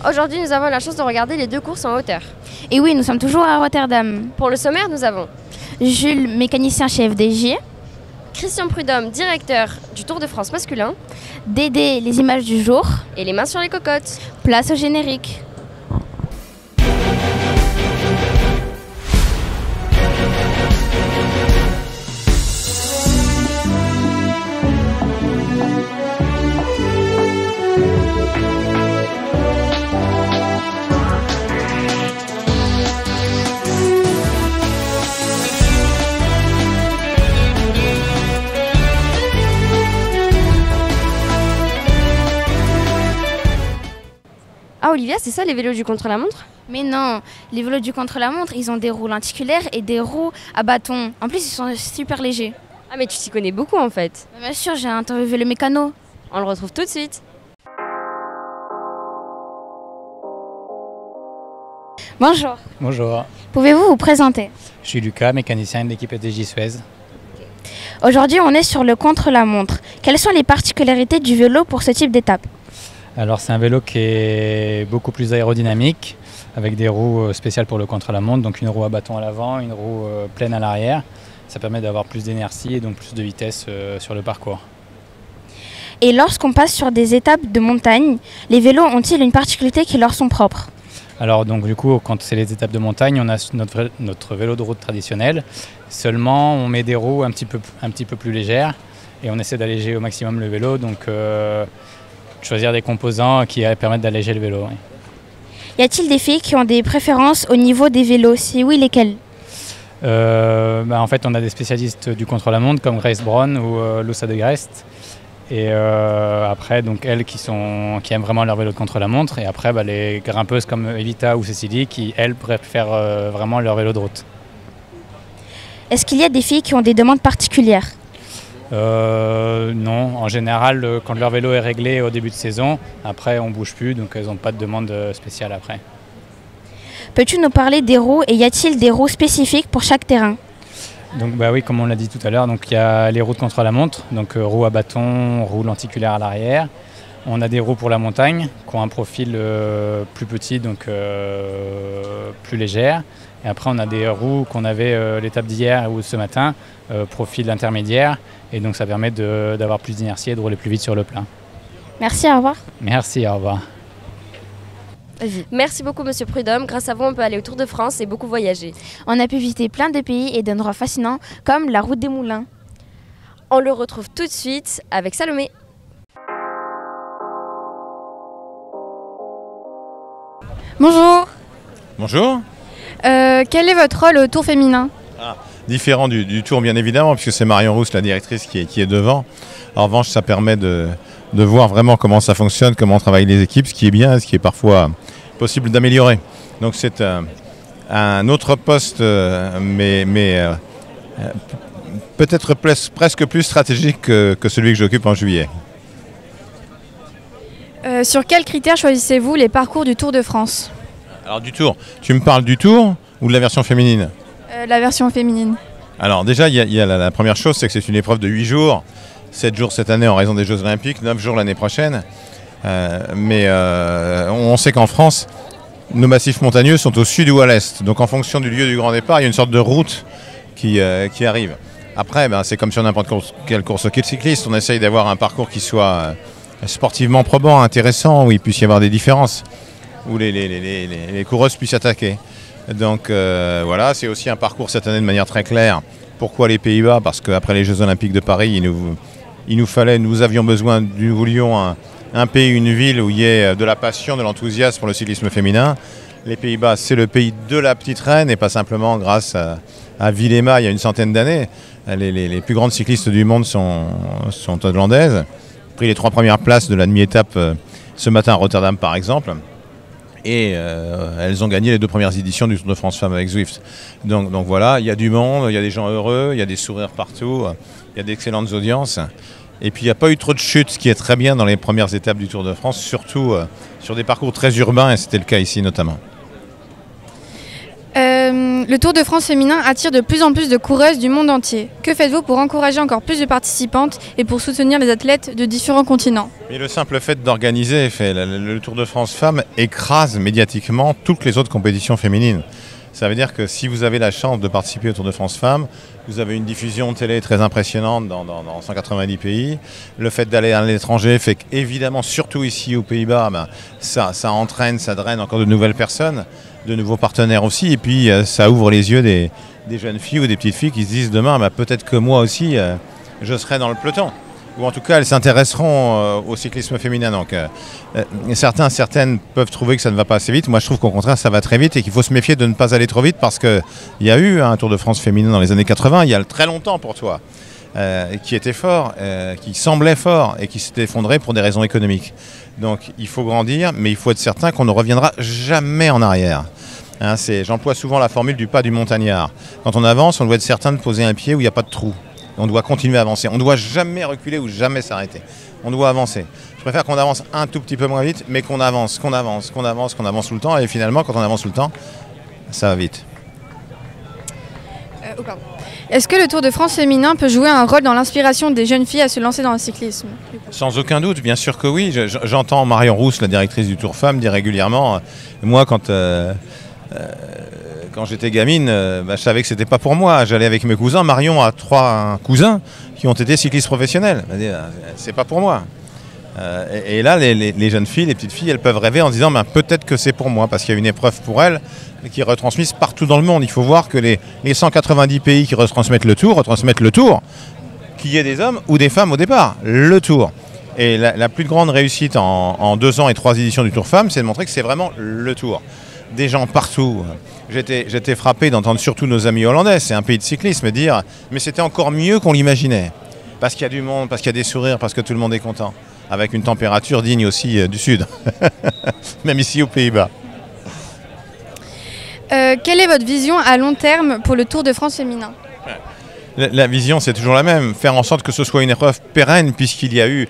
Aujourd'hui, nous avons la chance de regarder les deux courses en hauteur. Et oui, nous sommes toujours à Rotterdam. Pour le sommaire, nous avons Jules, mécanicien chez FDJ. Christian Prudhomme, directeur du Tour de France masculin. Dédé, les images du jour. Et les mains sur les cocottes. Place au générique. Ah Olivia, c'est ça les vélos du contre-la-montre? Mais non, les vélos du contre-la-montre, ils ont des roues lenticulaires et des roues à bâton. En plus, ils sont super légers. Ah mais tu t'y connais beaucoup en fait. Mais bien sûr, j'ai interviewé le mécano. On le retrouve tout de suite. Bonjour. Bonjour, Pouvez-vous vous présenter? je suis Lucas, mécanicien de l'équipe FDJ Suez. Aujourd'hui, on est sur le contre-la-montre. Quelles sont les particularités du vélo pour ce type d'étape? Alors c'est un vélo qui est beaucoup plus aérodynamique, avec des roues spéciales pour le contre-la-montre, donc une roue à bâton à l'avant, une roue pleine à l'arrière. Ça permet d'avoir plus d'inertie et donc plus de vitesse sur le parcours. Et lorsqu'on passe sur des étapes de montagne, les vélos ont-ils une particularité qui leur sont propres? Alors donc du coup, quand c'est les étapes de montagne, on a notre vélo de route traditionnel. Seulement, on met des roues un petit peu plus légères et on essaie d'alléger au maximum le vélo. Donc choisir des composants qui permettent d'alléger le vélo. Oui. Y a-t-il des filles qui ont des préférences au niveau des vélos? Si oui, lesquelles? En fait, on a des spécialistes du contre-la-montre comme Grace Brown ou Lusa de Grest. Et après, donc elles qui aiment vraiment leur vélo de contre-la-montre. Et après, les grimpeuses comme Evita ou Cécilie qui, elles, préfèrent vraiment leur vélo de route. Est-ce qu'il y a des filles qui ont des demandes particulières? Non, en général, quand leur vélo est réglé au début de saison, après on bouge plus, donc elles n'ont pas de demande spéciale après. Peux-tu nous parler des roues et y a-t-il des roues spécifiques pour chaque terrain? Donc oui, comme on l'a dit tout à l'heure, donc il y a les roues de contre-la-montre, donc roues à bâton, roues lenticulaires à l'arrière. On a des roues pour la montagne qui ont un profil plus petit, donc plus légère. Et après, on a des roues qu'on avait l'étape d'hier ou ce matin, profil intermédiaire. Et donc, ça permet d'avoir plus d'inertie et de rouler plus vite sur le plat. Merci, au revoir. Merci, au revoir. Merci beaucoup Monsieur Prudhomme. Grâce à vous, on peut aller au Tour de France et beaucoup voyager. On a pu visiter plein de pays et d'endroits fascinants comme la route des Moulins. On le retrouve tout de suite avec Salomé. Bonjour. Bonjour. Quel est votre rôle au Tour féminin? Différent du Tour bien évidemment, puisque c'est Marion Rousse, la directrice, qui est devant. En revanche, ça permet de voir vraiment comment ça fonctionne, comment travaillent les équipes, ce qui est bien, ce qui est parfois possible d'améliorer. Donc c'est un autre poste, mais peut-être presque plus stratégique que celui que j'occupe en juillet. Sur quels critères choisissez-vous les parcours du Tour de France? Alors du Tour, tu me parles du Tour ou de la version féminine? La version féminine. Alors déjà, il y a la première chose, c'est que c'est une épreuve de 8 jours, 7 jours cette année en raison des Jeux Olympiques, 9 jours l'année prochaine. Mais on sait qu'en France, nos massifs montagneux sont au sud ou à l'est. Donc en fonction du lieu du grand départ, il y a une sorte de route qui arrive. Après, c'est comme sur n'importe quelle course cycliste, on essaye d'avoir un parcours qui soit sportivement probant, intéressant, où il puisse y avoir des différences, où les coureuses puissent attaquer. Donc voilà, c'est aussi un parcours cette année de manière très claire. Pourquoi les Pays-Bas? Parce qu'après les Jeux Olympiques de Paris, nous avions besoin, nous voulions un pays, une ville où il y ait de la passion, de l'enthousiasme pour le cyclisme féminin. Les Pays-Bas, c'est le pays de la petite reine et pas simplement grâce à Vilema il y a une centaine d'années. Les plus grandes cyclistes du monde sont hollandaises. Pris les 3 premières places de la demi-étape ce matin à Rotterdam par exemple. Et elles ont gagné les 2 premières éditions du Tour de France Femmes avec Zwift. Donc voilà, il y a du monde, il y a des gens heureux, il y a des sourires partout, il y a d'excellentes audiences. Et puis il n'y a pas eu trop de chutes, ce qui est très bien dans les premières étapes du Tour de France, surtout sur des parcours très urbains, et c'était le cas ici notamment. Le Tour de France féminin attire de plus en plus de coureuses du monde entier. Que faites-vous pour encourager encore plus de participantes et pour soutenir les athlètes de différents continents? Et le simple fait d'organiser le Tour de France Femmes écrase médiatiquement toutes les autres compétitions féminines. Ça veut dire que si vous avez la chance de participer au Tour de France Femmes, vous avez une diffusion télé très impressionnante dans 190 pays. Le fait d'aller à l'étranger fait qu'évidemment, surtout ici aux Pays-Bas, ça entraîne, ça draine encore de nouvelles personnes, de nouveaux partenaires aussi. Et puis ça ouvre les yeux des jeunes filles ou des petites filles qui se disent demain, peut-être que moi aussi, je serai dans le peloton. Ou en tout cas, elles s'intéresseront au cyclisme féminin. Donc, certaines peuvent trouver que ça ne va pas assez vite. Moi, je trouve qu'au contraire, ça va très vite et qu'il faut se méfier de ne pas aller trop vite parce qu'il y a eu un Tour de France féminin dans les années 80, il y a très longtemps pour toi, qui était fort, qui semblait fort et qui s'était effondré pour des raisons économiques. Donc, il faut grandir, mais il faut être certain qu'on ne reviendra jamais en arrière. J'emploie souvent la formule du pas du montagnard. Quand on avance, on doit être certain de poser un pied où il n'y a pas de trou. On doit continuer à avancer. On ne doit jamais reculer ou jamais s'arrêter. On doit avancer. Je préfère qu'on avance un tout petit peu moins vite, mais qu'on avance tout le temps. Et finalement, quand on avance tout le temps, ça va vite. Est-ce que le Tour de France féminin peut jouer un rôle dans l'inspiration des jeunes filles à se lancer dans le cyclisme? Sans aucun doute, bien sûr que oui. J'entends Marion Rousse, la directrice du Tour Femmes, dire régulièrement, moi quand j'étais gamine, je savais que c'était pas pour moi. J'allais avec mes cousins. Marion a 3 cousins qui ont été cyclistes professionnels. C'est pas pour moi. Et là, les jeunes filles, les petites filles, elles peuvent rêver en se disant peut-être que c'est pour moi, parce qu'il y a une épreuve pour elles qui est retransmise partout dans le monde. Il faut voir que les 190 pays qui retransmettent le Tour, qu'il y ait des hommes ou des femmes au départ. Le Tour. Et la plus grande réussite en 2 ans et 3 éditions du Tour Femmes, c'est de montrer que c'est vraiment le Tour. Des gens partout. J'étais frappé d'entendre surtout nos amis hollandais, c'est un pays de cyclisme, dire mais c'était encore mieux qu'on l'imaginait. Parce qu'il y a du monde, parce qu'il y a des sourires, parce que tout le monde est content. Avec une température digne aussi du sud, même ici aux Pays-Bas. Quelle est votre vision à long terme pour le Tour de France féminin? La vision, c'est toujours la même, faire en sorte que ce soit une épreuve pérenne, puisqu'il y a eu,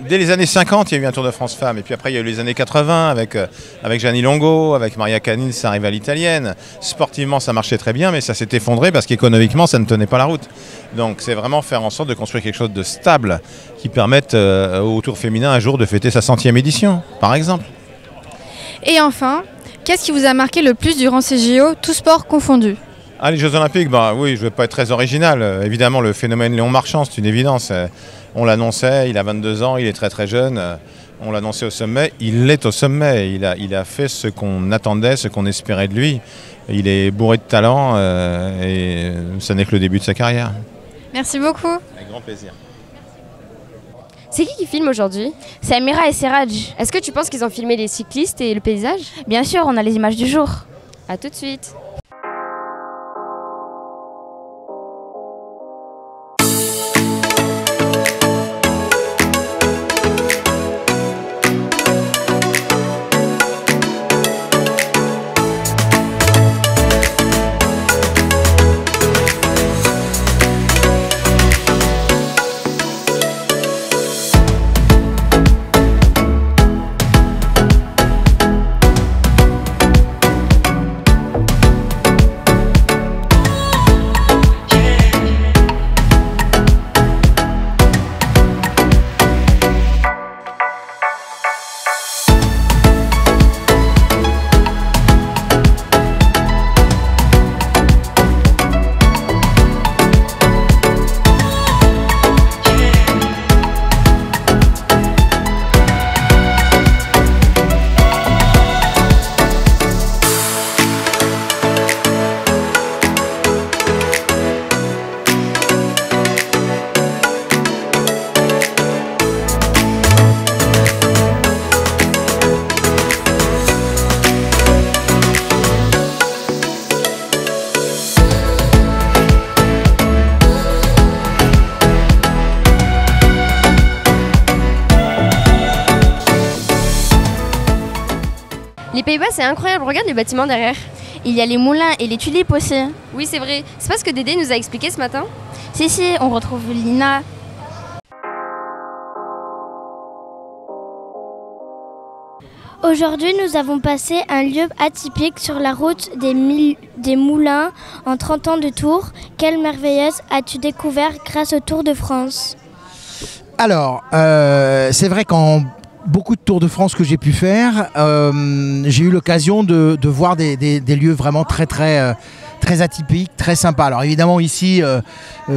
dès les années 50, il y a eu un Tour de France Femmes, et puis après il y a eu les années 80, avec Gianni Longo, avec Maria Canini, sa rivale italienne. Sportivement, ça marchait très bien, mais ça s'est effondré parce qu'économiquement, ça ne tenait pas la route. Donc c'est vraiment faire en sorte de construire quelque chose de stable, qui permette au Tour féminin un jour de fêter sa 100e édition, par exemple. Et enfin, qu'est-ce qui vous a marqué le plus durant ces JO, tous sports confondus? Les Jeux Olympiques, oui, je ne vais pas être très original. Évidemment, le phénomène Léon Marchand, c'est une évidence. On l'annonçait, il a 22 ans, il est très très jeune. On l'annonçait au sommet, il est au sommet. Il a fait ce qu'on attendait, ce qu'on espérait de lui. Il est bourré de talent et ce n'est que le début de sa carrière. Merci beaucoup. Avec grand plaisir. C'est qui filme aujourd'hui? C'est Amira et Seraj. Est-ce que tu penses qu'ils ont filmé les cyclistes et le paysage? Bien sûr, on a les images du jour. À tout de suite. Les Pays-Bas, c'est incroyable, regarde les bâtiments derrière. Il y a les moulins et les tulipes aussi. Oui, c'est vrai. C'est pas ce que Dédé nous a expliqué ce matin? Si, on retrouve Lina. Aujourd'hui, nous avons passé un lieu atypique sur la route des des moulins en 30 ans de Tour. Quelle merveilleuse as-tu découvert grâce au Tour de France? Alors, c'est vrai qu'en beaucoup de Tours de France que j'ai pu faire, j'ai eu l'occasion de voir des lieux vraiment très atypiques, très sympas. Alors évidemment ici,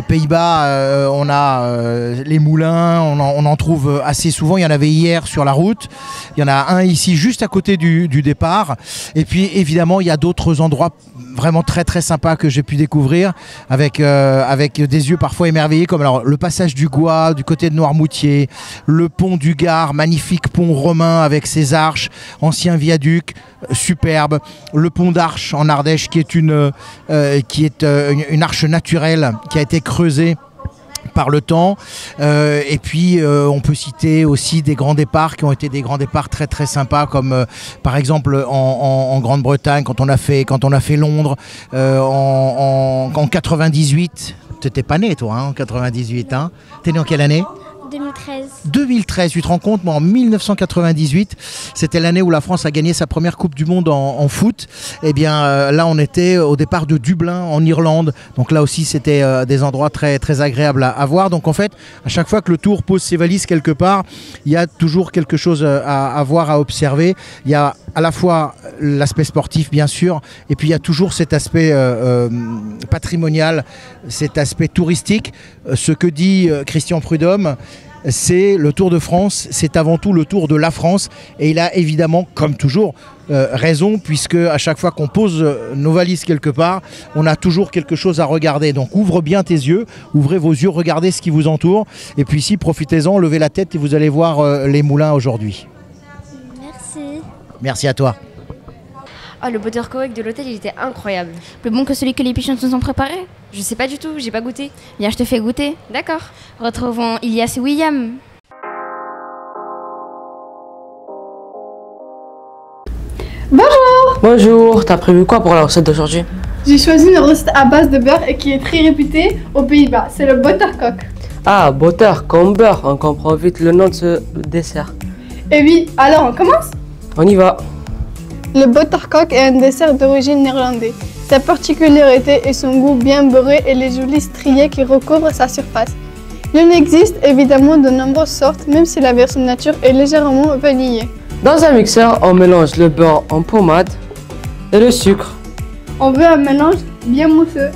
Pays-Bas, on a les moulins, on en trouve assez souvent. Il y en avait hier sur la route. Il y en a un ici juste à côté du départ. Et puis évidemment, il y a d'autres endroits vraiment très sympas que j'ai pu découvrir avec des yeux parfois émerveillés, comme alors le passage du Gois du côté de Noirmoutier, le pont du Gard, magnifique pont romain avec ses arches, ancien viaduc, superbe, le pont d'Arche en Ardèche qui est une arche naturelle qui a été creusée par le temps, et puis on peut citer aussi des grands départs qui ont été des grands départs très sympas, comme par exemple en Grande-Bretagne quand on a fait Londres en 98. T'étais pas né toi en 98, hein? T'es né en quelle année? 2013, tu te rends compte, moi en 1998, c'était l'année où la France a gagné sa première Coupe du Monde en foot. Et bien là on était au départ de Dublin en Irlande, donc là aussi c'était des endroits très agréables à voir. Donc en fait, à chaque fois que le Tour pose ses valises quelque part, il y a toujours quelque chose à voir, à observer. Il y a à la fois l'aspect sportif bien sûr, et puis il y a toujours cet aspect patrimonial, cet aspect touristique. Ce que dit Christian Prudhomme, c'est le Tour de France, c'est avant tout le Tour de la France, et il a évidemment, comme toujours, raison, puisque à chaque fois qu'on pose nos valises quelque part, on a toujours quelque chose à regarder. Donc ouvre bien tes yeux, ouvrez vos yeux, regardez ce qui vous entoure, et puis ici, profitez-en, levez la tête et vous allez voir les moulins aujourd'hui. Merci. Merci à toi. Oh, le butter coke de l'hôtel, il était incroyable. Plus bon que celui que les pigeons nous ont préparé? Je sais pas du tout, j'ai pas goûté. Bien, je te fais goûter. D'accord. Retrouvons Ilias et William. Bonjour, t'as prévu quoi pour la recette d'aujourd'hui? J'ai choisi une recette à base de beurre et qui est très réputée aux Pays-Bas. C'est le buttercock. Ah, butter comme beurre, on comprend vite le nom de ce dessert. Et oui, alors on commence? On y va. Le buttercock est un dessert d'origine néerlandaise. Sa particularité est son goût bien beurré et les jolis striés qui recouvrent sa surface. Il en existe évidemment de nombreuses sortes, même si la version nature est légèrement vanillée. Dans un mixeur, on mélange le beurre en pommade et le sucre. On veut un mélange bien mousseux.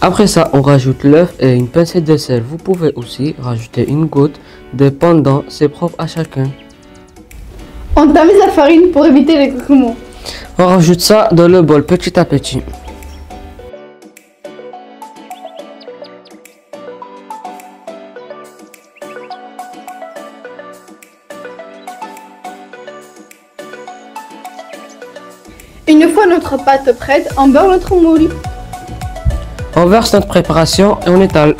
Après ça, on rajoute l'œuf et une pincée de sel. Vous pouvez aussi rajouter une goutte, dépendant, c'est propre à chacun. On tamise la farine pour éviter les craquements. On rajoute ça dans le bol petit à petit. Une fois notre pâte prête, on beurre notre moule. On verse notre préparation et on étale.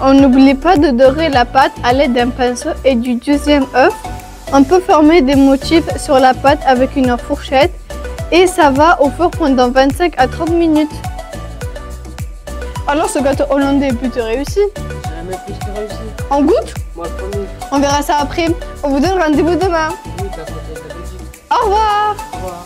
On n'oublie pas de dorer la pâte à l'aide d'un pinceau et du deuxième œuf. On peut former des motifs sur la pâte avec une fourchette et ça va au four pendant 25 à 30 minutes. Alors ce gâteau hollandais est plutôt réussi. Jamais plus que réussi. On goûte? Moi le premier. On verra ça après. On vous donne rendez-vous demain. Oui, t'as côté de la Belgique. Au revoir. Au revoir.